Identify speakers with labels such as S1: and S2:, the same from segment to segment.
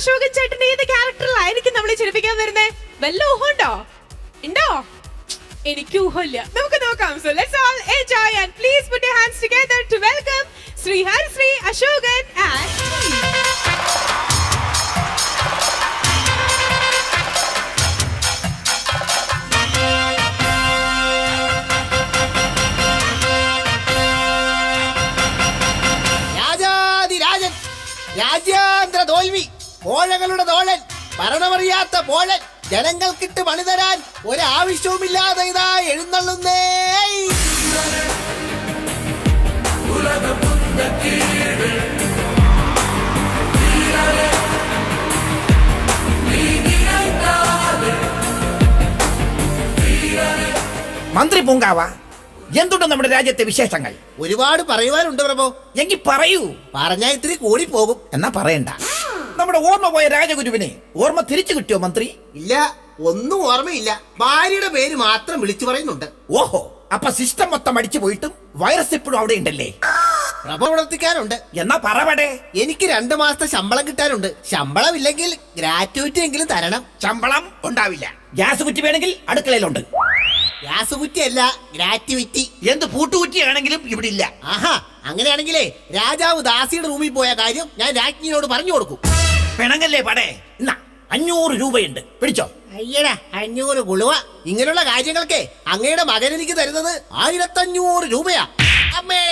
S1: അശോകൻ ചേട്ടൻ ഏത് ക്യാരക്ടറിലായിരിക്കും നമ്മളെ ചിരിപ്പിക്കാൻ വരുന്നേ? വല്ല ഊഹമുണ്ടോ? ഉണ്ടോ? എനിക്ക് ഊഹമില്ല. നമുക്ക് നോക്കാം. So let's all enjoy and please put your hands together to welcome Sri Harisri Ashokan and
S2: രാജാതിരാജൻ, രാജ്യാന്തര തോൽവി, കോഴകളുടെ തോഴൻ, ഭരണമറിയാത്ത പോഴൻ, ജനങ്ങൾക്കിട്ട് പണി തരാൻ ഒരാവശ്യവുമില്ലാതെ ഇതാ എഴുന്നള്ളുന്നേ.
S3: മന്ത്രി പൂങ്കാവ, എന്തുണ്ട് നമ്മുടെ രാജ്യത്തെ വിശേഷങ്ങൾ?
S2: ഒരുപാട് പറയുവാനുണ്ട് പ്രഭോ.
S3: എങ്കിൽ പറയൂ.
S2: പറഞ്ഞാ ഇത്തിരി കൂടി പോകും.
S3: എന്നാ പറയണ്ട. നമ്മുടെ ഓർമ്മ പോയ രാജഗുരുവിനെ ഓർമ്മ തിരിച്ചു കിട്ടിയോ മന്ത്രി?
S2: ഇല്ല, ഒന്നും ഓർമ്മയില്ല. ഭാര്യയുടെ പേര് മാത്രം വിളിച്ചു പറയുന്നുണ്ട്.
S3: ഓഹോ, അപ്പൊ സിസ്റ്റം മൊത്തം അടിച്ചു പോയിട്ടും വൈറസ് ഇപ്പോഴും അവിടെ ഉണ്ടല്ലേ?
S2: പ്രഭ പ്രവർത്തിക്കാനുണ്ട്.
S3: എന്നാ പറവടേ.
S2: എനിക്ക് 2 മാസത്തെ ശമ്പളം കിട്ടാനുണ്ട്. ശമ്പളം ഇല്ലെങ്കിൽ ഗ്രാറ്റുവിറ്റി എങ്കിലും തരണം.
S3: ശമ്പളം ഉണ്ടാവില്ല. ഗ്യാസ് കുറ്റി വേണമെങ്കിൽ അടുക്കളയിലുണ്ട്.
S2: Gas കുറ്റിയല്ല, gratuity.
S3: എന്ത് പൂട്ടുകുറ്റിയാണെങ്കിലും ഇവിടെ ഇല്ല.
S2: ആഹാ, അങ്ങനെയാണെങ്കിലേ രാജാവ് ദാസിയുടെ റൂമിൽ പോയ കാര്യം ഞാൻ രാജ്ഞിയോട് പറഞ്ഞു കൊടുക്കും.
S3: പിണങ്ങല്ലേ പടേ. എന്നാ 500 രൂപയുണ്ട്, പിടിച്ചോ.
S2: അയ്യടാ, 500 കുളുവ. ഇങ്ങനെയുള്ള കാര്യങ്ങൾക്ക് അങ്ങയുടെ മകൻ എനിക്ക് തരുന്നത് 1500 രൂപയാ. അമ്മേ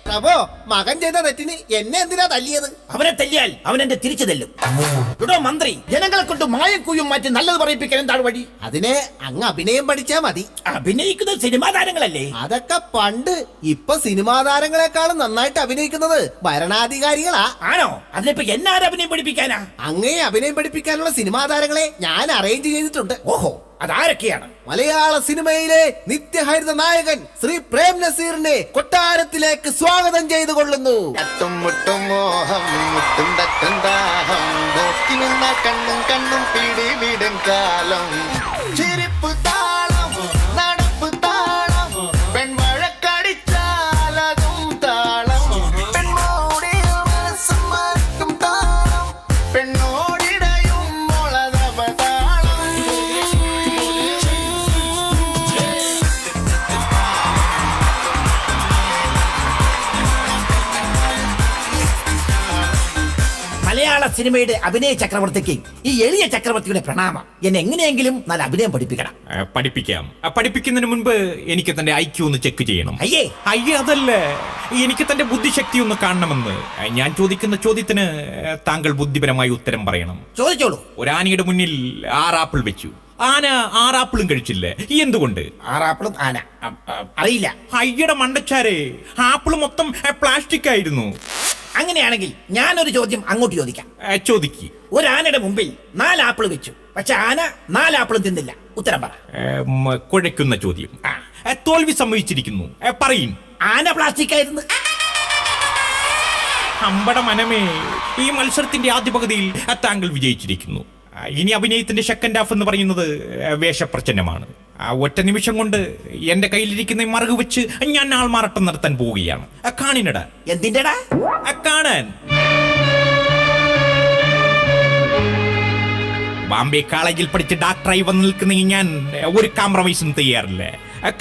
S2: പ്രഭോ, മകൻ ചെയ്ത തെറ്റിന് എന്നെ എന്തിനാ തല്ലിയത്?
S3: അവനെ തല്ലിയാൽ അവൻ എന്റെ തിരിച്ചു തല്ലും. ഇവിടെ മന്ത്രി, ജനങ്ങളെ കൊണ്ട് മായം കൂയും മാറ്റി നല്ലത് പറയിപ്പിക്കാൻ എന്താണ് വഴി?
S2: അതിന് അങ്ങ് അഭിനയം പഠിച്ചാ മതി.
S3: അഭിനയിക്കുന്നത് സിനിമാ താരങ്ങളല്ലേ?
S2: അതൊക്കെ പണ്ട്. ഇപ്പൊ സിനിമാ താരങ്ങളെക്കാളും നന്നായിട്ട് അഭിനയിക്കുന്നത് ഭരണാധികാരികളാ.
S3: ആണോ? അതിനിപ്പോ എന്നാരും അഭിനയം പഠിപ്പിക്കാനാ?
S2: അങ്ങയെ അഭിനയം പഠിപ്പിക്കാനുള്ള സിനിമാ താരങ്ങളെ ഞാൻ അറേഞ്ച് ചെയ്തിട്ടുണ്ട്.
S3: ഓഹോ, അതാരൊക്കെയാണ്?
S2: മലയാള സിനിമയിലെ നിത്യഹരിത നായകൻ ശ്രീ പ്രേം നസീറിനെ കൊട്ടാരത്തിലേക്ക് സ്വാഗതം ചെയ്തു കൊള്ളുന്നു.
S4: കണ്ണും കണ്ണും പിടിവിടും കാലം, ചിരിപ്പ് താളം, നടപ്പ് താളം, പെൺവഴക്കടിച്ചാലതും താളം, പെണ്ണോടിയ മനസ്സും മറക്കും താളം, പെണ്ണോടിടയും മുളതപ താളം.
S3: മലയാള സിനിമയുടെ അഭിനയ ചക്രവർത്തിക്ക് ഈ എളിയ ചക്രവർത്തിയുടെ പ്രണാമം. എന്നെ എങ്ങനെയെങ്കിലും നല്ല അഭിനയം പഠിപ്പിക്കണം.
S5: പഠിപ്പിക്കാം. പഠിപ്പിക്കുന്നതിന് മുൻപ് എനിക്ക് തന്റെ ഐക്യു ഒന്ന് ചെക്ക് ചെയ്യണം.
S3: അയ്യേ
S5: അതല്ല, എനിക്ക് തന്റെ ബുദ്ധിശക്തി ഒന്ന് കാണണമെന്ന്. ഞാൻ ചോദിക്കുന്ന ചോദ്യത്തിന് താങ്കൾ ബുദ്ധിപരമായി ഉത്തരം പറയണം.
S3: ചോദിച്ചോളൂ.
S5: ഒരു ആനയുടെ മുന്നിൽ 6 ആപ്പിൾ വെച്ചു. ആന 6 ആപ്പിളും കഴിച്ചില്ലേ, എന്തുകൊണ്ട്?
S3: 6 ആപ്പിളും ആന അറിയില്ല.
S5: അയ്യയുടെ മണ്ടച്ചാരെ, ആപ്പിൾ മൊത്തം പ്ലാസ്റ്റിക് ആയിരുന്നു.
S3: അങ്ങനെയാണെങ്കിൽ ഞാനൊരു ചോദ്യം അങ്ങോട്ട് ചോദിക്കാം.
S5: ചോദിക്ക്.
S3: ഒരു ആനയുടെ മുമ്പിൽ 4 ആപ്പിൾ വെച്ചു, പക്ഷെ ആന 4 ആപ്പിളും തിന്നില്ല. ഉത്തരം പറ.
S5: കുഴയ്ക്കുന്ന ചോദ്യം. തോൽവി സംഭവിച്ചിരിക്കുന്നു. പറയും.
S3: ആന പ്ലാസ്റ്റിക് ആയിരുന്നു.
S5: അമ്പട മനമേ, ഈ മത്സരത്തിന്റെ ആദ്യ പകുതിയിൽ താങ്കൾ വിജയിച്ചിരിക്കുന്നു. ഇനി അഭിനയത്തിന്റെ സെക്കൻഡ് ഹാഫ് എന്ന് പറയുന്നത് വേഷപ്രച്ഛന്നമാണ്. ഒറ്റ നിമിഷം കൊണ്ട് എന്റെ കയ്യിലിരിക്കുന്ന മറുകു വെച്ച് ഞാൻ ആൾമാറാട്ടം നടത്താൻ പോവുകയാണ്. കാണിനടാ.
S3: എന്തിന്റെടാ?
S5: കാണാൻ. ബോംബെ കോളേജിൽ പഠിച്ച് ഡാക്ടറായി വന്ന് നിൽക്കുന്ന ഞാൻ ഒരു കോംപ്രമൈസും തയ്യാറില്ല.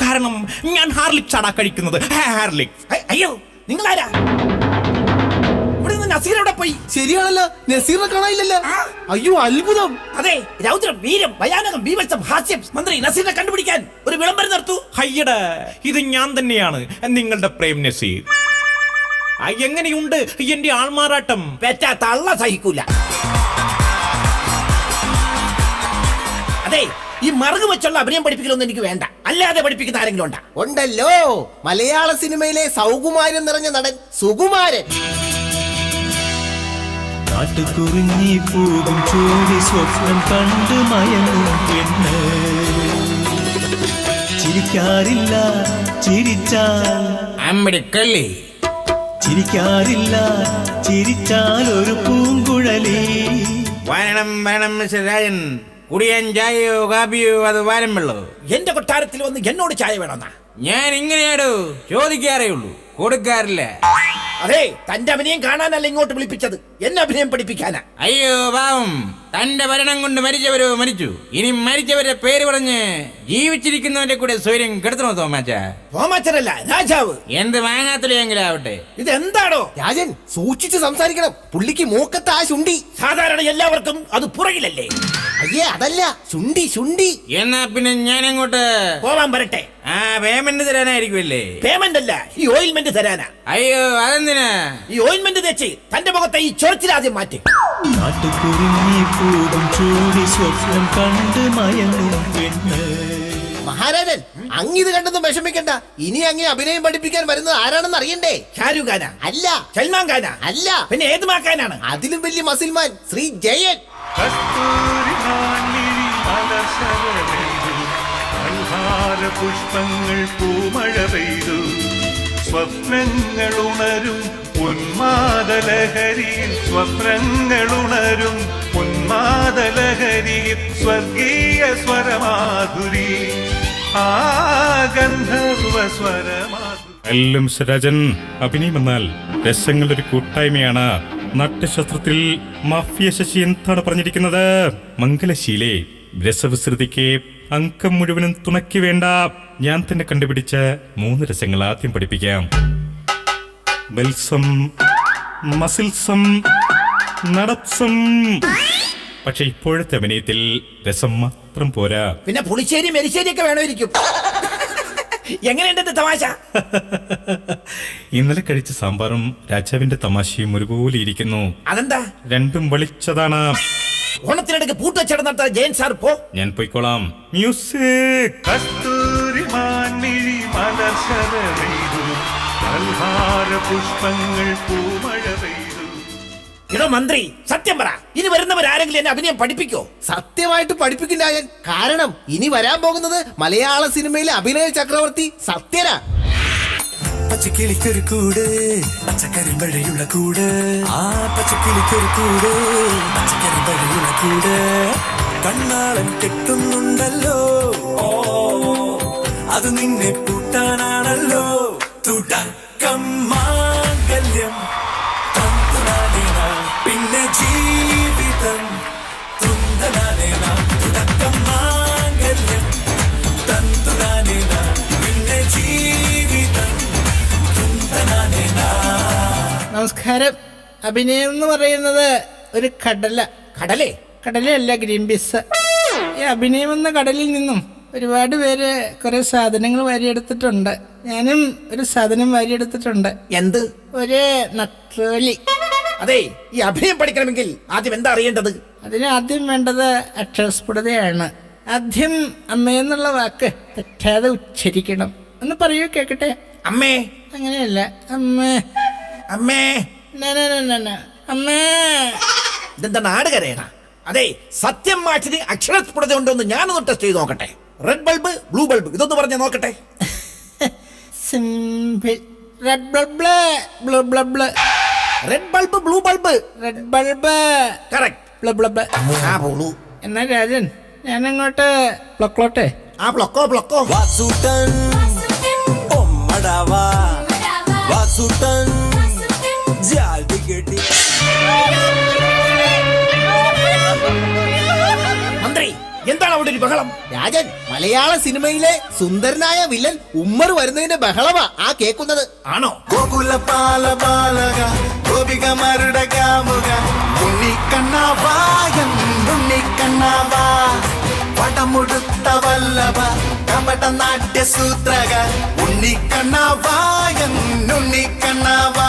S5: കാരണം ഞാൻ ഹാർലിക്സ് ആടാ കഴിക്കുന്നത്. ഹാർലിക്സ്.
S3: അയ്യോ, നിങ്ങളാരാ? നസീറോടെ പോയി.
S2: ശരിയാണല്ലോ, നസീറിനെ കാണാനില്ലല്ലോ. അയ്യോ, അത്ഭുതം.
S3: അതെ, രൗദ്രം, വീരം, ഭയാനകം, ബീഭത്സം, ഹാസ്യം. മന്ത്രി, നസീറിനെ കണ്ടുപിടിക്കാൻ ഒരു വിളംബരം നടത്തൂ.
S5: ഹയ്യട, ഇത് ഞാൻ തന്നെയാണ്, നിങ്ങളുടെ പ്രേം നസീർ. എങ്ങനെയുണ്ട് എന്റെ ആൾമാറാട്ടം?
S3: പെറ്റാ തള്ള സഹിക്കൂല. അതെ, ഈ മറുകു വെച്ചുള്ള അഭിനയം പഠിപ്പിക്കലൊന്നും എനിക്ക് വേണ്ട. അല്ലാതെ പഠിപ്പിക്കുന്ന ആരെങ്കിലും ഉണ്ടാ?
S2: ഉണ്ടല്ലോ, മലയാള സിനിമയിലെ സൗകുമാരൻ നിറഞ്ഞ നടൻ സുകുമാരൻ.
S6: കാട്ടുകുറിഞ്ഞി പോകും ചൂടി സ്വപ്നം കണ്ട് മയങ്ങും പെണ്ണ്, ചിരിക്കാറില്ല ചിരിച്ചാൽ
S3: അമ്മടിക്കല്ലേ,
S6: ചിരിക്കാറില്ല ചിരിച്ചാൽ ഒരു പൂങ്കുഴലി.
S3: വരണം വരണം മിസ്റ്റർ രാജൻ, കുടിയാൻ ചായയോ കാപ്പിയോ അത് വാരം വെള്ളോ? എന്റെ കൊട്ടാരത്തിൽ വന്ന് എന്നോട് ചായ വേണമെന്നാ?
S7: ഞാൻ ഇങ്ങനെയാടോ ചോദിക്കാറേ ഉള്ളൂ, കൊടുക്കാറില്ല.
S3: അതെ, തന്റെ അഭിനയം കാണാനല്ല ഇങ്ങോട്ട് വിളിപ്പിച്ചത്, എന്നെ അഭിനയം പഠിപ്പിക്കാനാ.
S5: അയ്യോ പാവം, തന്റെ ഭരണം കൊണ്ട് മരിച്ചവരോ മരിച്ചു. ഇനി മരിച്ചവരുടെ പേര് പറഞ്ഞ് ജീവിച്ചിരിക്കുന്നവരുടെ കൂടെ സ്വൈര്യം കെടുത്തണോ തോമാച്ച?
S3: തോമാച്ചനല്ല, രാജാവ്.
S5: എന്ത് വാങ്ങാത്തില്ലെങ്കിലും ആവട്ടെ.
S3: ഇതെന്താണോ
S2: രാജൻ സൂക്ഷിച്ച് സംസാരിക്കണം. പുള്ളിക്ക് മൂക്കത്ത് ആ ശുണ്ടി.
S3: സാധാരണ എല്ലാവർക്കും അത് പുറകിലല്ലേ?
S2: അയ്യേ അതല്ല, ശുണ്ടി ശുണ്ടി.
S5: എന്നാ പിന്നെ ഞാൻ അങ്ങോട്ട്
S3: പോവാൻ വരട്ടെ.
S5: ആ പേയ്മെന്റ് തരാനായിരിക്കുമല്ലേ?
S3: പേയ്മെന്റ് അല്ല, ഈ ഓയിൽമെന്റ് തരാനാ.
S5: അയ്യോ അതെന്തിനാ?
S3: ഈ ഓയിൽമെന്റ് തേച്ച് തന്റെ മുഖത്തെ ഈ ചൊറിച്ചിലാദ്യം മാറ്റി.
S6: കാട്ടുകുറിഞ്ഞി പൂവും ചൂടി സ്വപ്നം കണ്ട് മയങ്ങും പെണ്ണ്.
S2: മഹാരാജൻ, അങ്ങിത് കണ്ടൊന്നും വിഷമിക്കണ്ട. ഇനി അങ്ങേ അഭിനയം പഠിപ്പിക്കാൻ വരുന്നത് ആരാണെന്ന് അറിയണ്ടേ?
S3: ഷാരൂഖ് ഖാനാ?
S2: അല്ല.
S3: സൽമാൻ ഖാനാ?
S2: അല്ല.
S3: പിന്നെ ഏത് മാക്കാനാണ്?
S2: അതിലും വലിയ മസിൽമാൻ ശ്രീ ജയൻ.
S7: പുഷ്പങ്ങൾ പൂമഴ പെയ്തു, സ്വപ്നങ്ങൾ ഉണരും ഉന്മാദലഹരിയിൽ, സ്വപ്നങ്ങൾ ഉണരും ഉന്മാദലഹരിയിൽ, സ്വർഗീയ സ്വരമാധുരി, ആ ഗന്ധർവ സ്വരമാധുരി.
S8: എല്ലാം രാജൻ, അഭിനയമെന്നാൽ രസങ്ങളുടെ ഒരു കൂട്ടായ്മയാണ്. നാട്യശാസ്ത്രത്തിൽ മാഫിയ ശശി എന്താണ് പറഞ്ഞിരിക്കുന്നത്? മംഗലശീലേ രസവിസ്തൃതിക്ക് അംഗം മുഴുവനും തുണയ്ക്ക് വേണ്ട. ഞാൻ തന്നെ കണ്ടുപിടിച്ച 3 രസങ്ങൾ ആദ്യം പഠിപ്പിക്കാം. ബൽസം, മസിൽസം, നടത്സം. പക്ഷെ ഇപ്പോഴത്തെ അഭിനയത്തിൽ രസം മാത്രം പോരാ.
S3: പിന്നെ പുളിശ്ശേരി മെരിശ്ശേരി ഒക്കെ വേണമായിരിക്കും. എങ്ങനെയുണ്ട് തമാശ?
S8: ഇന്നലെ കഴിച്ച സാമ്പാറും രാജാവിന്റെ തമാശയും ഒരുപോലെ ഇരിക്കുന്നു.
S3: അതെന്താ?
S8: രണ്ടും വളിച്ചതാണ്.
S3: ഓണത്തിനിടയ്ക്ക് പൂട്ടുവച്ചട നടത്താൻ ജയൻ സാർ പോ.
S8: ഞാൻ പോയിക്കോളാം. മ്യൂസിക്.
S7: കസ്തൂരി മാൻമിഴി മലർശര പെയ്തു, കൽഹാര പുഷ്പങ്ങൾ പൂമഴ പെയ്തു.
S3: ഇടോ മന്ത്രി, സത്യം പറ, ഇനി വരുന്നവരാരെങ്കിലും എന്നെ അഭിനയം പഠിപ്പിക്കോ?
S2: സത്യമായിട്ട് പഠിപ്പിക്കും രാജൻ. കാരണം ഇനി വരാൻ പോകുന്നത് മലയാള സിനിമയിലെ അഭിനയ ചക്രവർത്തി സത്യനാ.
S6: പച്ചക്കിളിക്കൊരു കൂട്, പച്ചക്കരിമ്പഴയുള്ള കൂട്, ആ പച്ചക്കിളിക്കൊരു കൂട്, പച്ചക്കരിമ്പഴയുള്ള കൂട്, കണ്ണാളൻ കെട്ടുന്നുണ്ടല്ലോ, അത് നിന്നെ പൂട്ടാനാണല്ലോ. തുടക്കം മാംഗല്യം തന്തുനാനേന, പിന്നെ ജീവിതം തുന്തനാനേന. തുടക്കം മാംഗല്യം തന്തുനാനേന, പിന്നെ ജീവിതം തുന്തനാനേന.
S9: നമസ്കാരം. അഭിനയം എന്ന് പറയുന്നത് ഒരു കടല.
S3: കടലേ?
S9: കടലയല്ല, ഗ്രീൻ പീസ്. ഈ അഭിനയം എന്ന കടലിൽ നിന്നും ഒരുപാട് പേര് കുറെ സാധനങ്ങൾ വാരിയെടുത്തിട്ടുണ്ട്. ഞാനും ഒരു സാധനം വാരിയെടുത്തിട്ടുണ്ട്.
S3: എന്ത്?
S9: ഒരു നത്തോലി.
S3: അതെ, ഈ അഭിനയം പഠിക്കണമെങ്കിൽ ആദ്യം എന്താ അറിയേണ്ടത്?
S9: അതിന് ആദ്യം വേണ്ടത് അക്ഷരസ്ഫുടതയാണ്. ആദ്യം അമ്മയെന്നുള്ള വാക്ക് തെറ്റാതെ ഉച്ചരിക്കണം. ഒന്ന് പറയൂ കേക്കട്ടെ.
S3: അമ്മേ.
S9: അങ്ങനെയല്ല, അമ്മേ.
S3: അമ്മേ.
S9: അമ്മേ.
S3: ഇതെന്താ നാട് കരയണ? അതെ, സത്യം മാറ്റിന് അക്ഷരസ്ഫുടത ഉണ്ടോന്ന് ഞാനൊന്ന് ടെസ്റ്റ് ചെയ്ത് നോക്കട്ടെ. റെഡ് ബൾബ്, ബ്ലൂ ബൾബ്, ഇതൊന്ന് പറഞ്ഞ് നോക്കട്ടെ.
S9: Simple. Red bulb, blue bulb.
S3: Red bulb, blue bulb.
S9: Red bulb,
S3: correct.
S9: Blue bulb.
S3: ആ ബ്ലൂ.
S9: എന്നാ രാജൻ, ഞാനങ്ങോട്ട് പ്ലക്കോട്ടെ.
S3: ആ ബ്ലൊക്കോ ബ്ലൊക്കോ.
S6: വാസുട്ടൻ ഒമ്മടവാ, വാസുട്ടൻ ജാതി കെട്ടി.
S3: മന്ത്രി, എന്താണ് അവിടെ ഒരു ബഹളം?
S2: രാജൻ, മലയാള സിനിമയിലെ സുന്ദരനായ വില്ലൻ ഉമ്മർ വരുന്നതിന്റെ ബഹളമാ ആ കേൾക്കുന്നത്.
S3: ആണോ?
S4: ഗോകുല പാല ബാലക ഗോപിക മരുട കാമുക ഉണ്ണിക്കണ്ണാവായൻ ഉണ്ണിക്കണ്ണാവാ പടമുടുത്ത വല്ലഭ കപട നാട്യ സൂത്രക ഉണ്ണിക്കണ്ണാവായൻ ഉണ്ണിക്കണ്ണാവാ.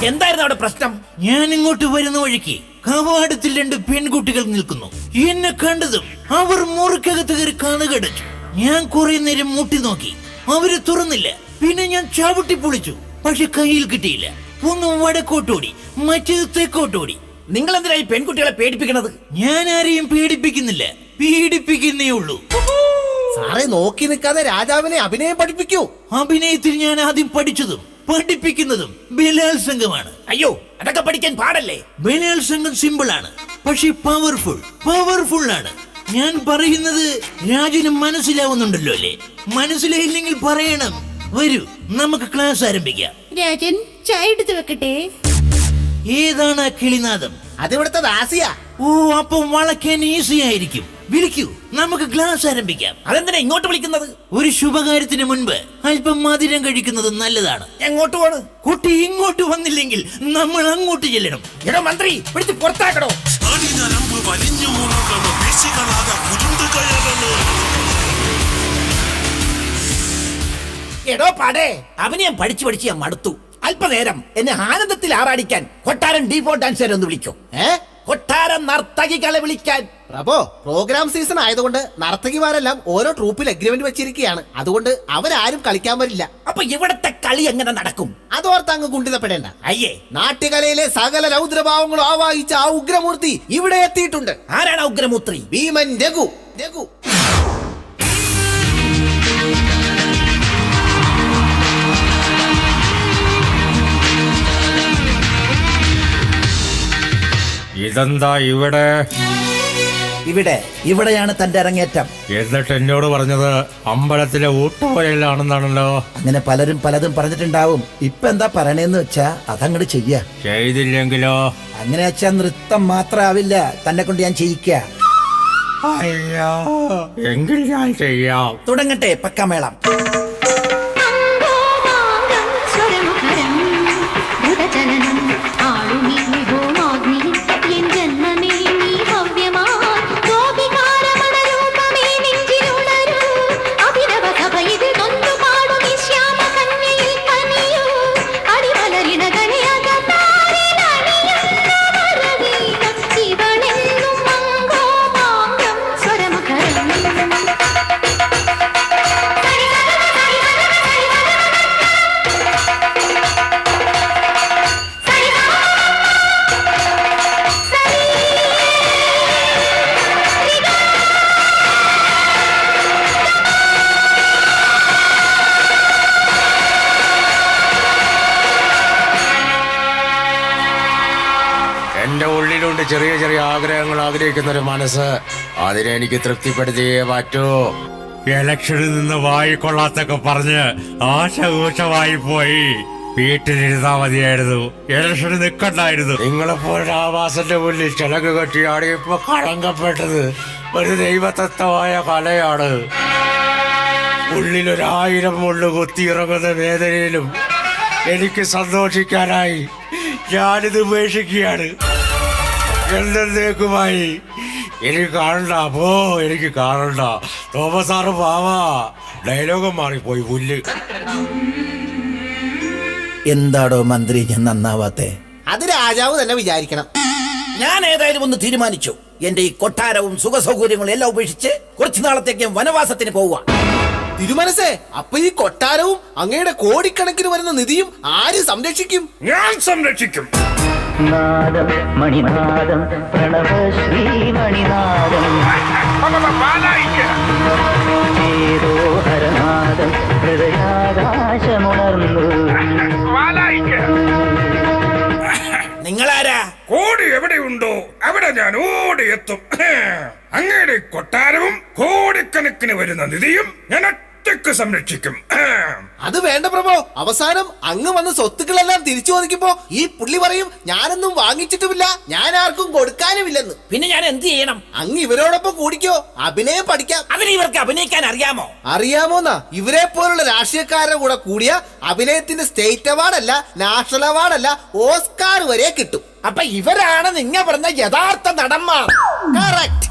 S3: എന്തായിരുന്നു അവിടെ പ്രശ്നം?
S10: ഞാൻ ഇങ്ങോട്ട് വരുന്ന വഴിക്ക് കവാടത്തിൽ 2 പെൺകുട്ടികൾ നിൽക്കുന്നു. എന്നെ കണ്ടതും അവർ മുറിക്കകത്ത് കയറി കണകടച്ചു. ഞാൻ കുറെ നേരം മുട്ടി നോക്കി, അവര് തുറന്നില്ല. പിന്നെ ഞാൻ ചവിട്ടി പൊളിച്ചു, പക്ഷെ കയ്യിൽ കിട്ടിയില്ല. ഒന്ന് വടക്കോട്ടോടി, മറ്റേത് തെക്കോട്ടോടി.
S3: നിങ്ങൾ എന്തിനാ ഈ പെൺകുട്ടികളെ പേടിപ്പിക്കണത്?
S10: ഞാൻ ആരെയും പേടിപ്പിക്കുന്നില്ല, പീഡിപ്പിക്കുന്നേ ഉള്ളൂ.
S2: സാറേ, നോക്കി നിൽക്കാതെ രാജാവിനെ അഭിനയം പഠിപ്പിക്കൂ.
S10: അഭിനയത്തിൽ ഞാൻ ആദ്യം പഠിച്ചതും പഠിപ്പിക്കുന്നതും ബലാത്സംഗമാണ്.
S3: അയ്യോ, അതൊക്കെ പഠിക്കാൻ പാടല്ലേ?
S10: ബലാത്സംഗം സിമ്പിൾ ആണ്, പക്ഷെ പവർഫുൾ ആണ്. ഞാൻ പറയുന്നത് രാജന് മനസ്സിലാവുന്നുണ്ടല്ലോ അല്ലേ? മനസ്സിലായില്ലെങ്കിൽ പറയണം. വരൂ, നമുക്ക് ക്ലാസ് ആരംഭിക്കാം.
S11: രാജൻ,
S1: ചായ എടുത്ത് വെക്കട്ടെ?
S10: ഏതാണ് ആ കിളിനാദം?
S2: അതിവിടുത്തെ ദാസിയാ.
S10: ഓ, അപ്പൊ വളയ്ക്കാൻ ഈസി ആയിരിക്കും. വിളിക്കൂ, നമുക്ക് ക്ലാസ് ആരംഭിക്കാം.
S3: അതെന്തിനാ ഇങ്ങോട്ട് വിളിക്കുന്നത്?
S10: ഒരു ശുഭകാര്യത്തിന് മുൻപ് അല്പം മധുരം കഴിക്കുന്നത് നല്ലതാണ്.
S3: എങ്ങോട്ട് പോണ്?
S10: കുട്ടി ഇങ്ങോട്ട് വന്നില്ലെങ്കിൽ നമ്മൾ അങ്ങോട്ട് ചെല്ലണം.
S3: എടോ മന്ത്രി, പിടിച്ച് പുറത്താക്കടോ. എടോ പാടേ, അഭിനയം പഠിച്ചു പഠിച്ച് ഞാൻ മടുത്തു. അല്പനേരം എന്നെ ആനന്ദത്തിൽ ആറാടിക്കാൻ കൊട്ടാരം ഡീപോ ഡാൻസർ ഒന്ന് വിളിക്കും. കൊട്ടാരം നർത്തകികളെ വിളിക്കാൻ.
S2: പ്രഭോ, പ്രോഗ്രാം സീസൺ ആയതുകൊണ്ട് നർത്തകിമാരെല്ലാം ഓരോ ട്രൂപ്പിൽ അഗ്രിമെന്റ് വെച്ചിരിക്കുകയാണ്. അതുകൊണ്ട് അവരാരും കളിക്കാൻ വരില്ല.
S3: അപ്പൊ ഇവിടത്തെ കളി എങ്ങനെ നടക്കും?
S2: അതോർത്ത് അങ്ങ് കുണ്ടിതപ്പെടേണ്ട.
S3: അയ്യേ,
S2: നാട്യകലയിലെ സകല രൗദ്രഭാവങ്ങളും ആവാഹിച്ച ആ ഉഗ്രമൂർത്തി ഇവിടെ എത്തിയിട്ടുണ്ട്.
S3: ആരാണ് ഉഗ്രമൂർത്തി?
S2: ഭീമൻ രഘു. രഘു
S8: ഇതെന്താ ഇവിടെ?
S3: ഇവിടെയാണ് തന്റെ അരങ്ങേറ്റം.
S8: എന്നിട്ട് എന്നോട് പറഞ്ഞത് അമ്പലത്തിലെ ഊട്ടുപോലെയാണെന്നാണല്ലോ.
S3: അങ്ങനെ പലരും പലതും പറഞ്ഞിട്ടുണ്ടാവും. ഇപ്പൊ എന്താ പറയണേന്ന് വെച്ചാ അതങ്ങോട്ട് ചെയ്യാ.
S8: ചെയ്തില്ലെങ്കിലോ?
S3: അങ്ങനെ വെച്ചാ നൃത്തം മാത്രമാവില്ല, തന്നെ കൊണ്ട് ഞാൻ ചെയ്യിക്ക.
S8: അയ്യോ, എങ്കിൽ ഞാൻ ചെയ്യാം.
S3: തുടങ്ങട്ടെ പക്കാമേളം.
S8: എന്റെ ഉള്ളിലുണ്ട് ചെറിയ ചെറിയ ആഗ്രഹങ്ങൾ ആഗ്രഹിക്കുന്ന ഒരു മനസ്സ്. അതിനെ എനിക്ക് തൃപ്തിപ്പെടുത്തിയേ പറ്റൂ. ഇലക്ഷനിൽ നിന്ന് വായിക്കൊള്ളാത്തൊക്കെ പറഞ്ഞ് ആശകൂശമായി പോയി. വീട്ടിലിരുന്നാ മതിയായിരുന്നു, ഇലക്ഷന് നിൽക്കണ്ടായിരുന്നു. നിങ്ങളെപ്പോലെ ആവാസന്റെ മുന്നിൽ ചിലക്ക് കെട്ടിയാണ് ഇപ്പൊ കളങ്കപ്പെട്ടത്. ഒരു ദൈവതത്വമായ കലയാണ്. ഉള്ളിലൊരായിരം മുള്ളു കുത്തിയിറങ്ങുന്ന വേദനയിലും എനിക്ക് സന്തോഷിക്കാനായി ഞാനിത് ഉപേക്ഷിക്കുകയാണ് എന്നേക്കുമായി. എനിക്ക് കാണണ്ട, അപ്പോ എനിക്ക് കാണണ്ട. തോമസ് സാറ് പാവാ, ഡയലോഗം മാറിപ്പോയി പുല്ല്.
S3: എന്താടോ മന്ത്രി ഞാൻ നന്നാവാത്തെ?
S2: അത് രാജാവ് തന്നെ വിചാരിക്കണം.
S3: ഞാൻ ഏതായാലും ഒന്ന് തീരുമാനിച്ചു. എന്റെ ഈ കൊട്ടാരവും സുഖ സൗകര്യങ്ങളും എല്ലാം ഉപേക്ഷിച്ച് കുറച്ചു നാളത്തേക്ക് ഞാൻ വനവാസത്തിന് പോവുക.
S2: തിരുമനസേ, അപ്പൊ ഈ കൊട്ടാരവും അങ്ങയുടെ കോടിക്കണക്കിന് വരുന്ന നിധിയും ആര് സംരക്ഷിക്കും?
S8: ഞാൻ സംരക്ഷിക്കും.
S11: നാദം മണിനാദം പ്രണവശ്രീ മണിനാദം ഏതോ ഹരനാദം ഹൃദയാകാശമുണർന്നു.
S3: നിങ്ങളാരാ?
S8: കോടി എവിടെയുണ്ടോ അവിടെ ഞാൻ ഓടിയെത്തും. അങ്ങയുടെ കൊട്ടാരവും കോടിക്കണക്കിന് വരുന്ന നിധിയും ഞാൻ ഒറ്റയ്ക്ക് സംരക്ഷിക്കും.
S2: അത് വേണ്ട പ്രഭോ, അവസാനം അങ്ങ് വന്ന് സ്വത്തുക്കളെല്ലാം തിരിച്ചു ചോദിക്കുമ്പോ ഈ പുള്ളി പറയും ഞാനൊന്നും വാങ്ങിച്ചിട്ടുമില്ല, ഞാൻ ആർക്കും കൊടുക്കാനുമില്ലെന്ന്.
S3: പിന്നെ ഞാൻ എന്ത് ചെയ്യണം?
S2: അങ്ങ് ഇവരോടൊപ്പം കൂടിക്കോ, അഭിനയം പഠിക്കാം.
S3: അതിന് ഇവർക്ക് അഭിനയിക്കാൻ അറിയാമോ?
S2: അറിയാമോന്നാ? ഇവരെ പോലുള്ള രാഷ്ട്രീയക്കാരുടെ കൂടെ കൂടിയ അഭിനയത്തിന്റെ സ്റ്റേറ്റ് അവാർഡല്ല, നാഷണൽ അവാർഡല്ല, ഓസ്കാർ വരെ കിട്ടും.
S3: അപ്പൊ ഇവരാണ് നിങ്ങൾ പറഞ്ഞ യഥാർത്ഥ നടന്മാർ.
S2: കറക്റ്റ്.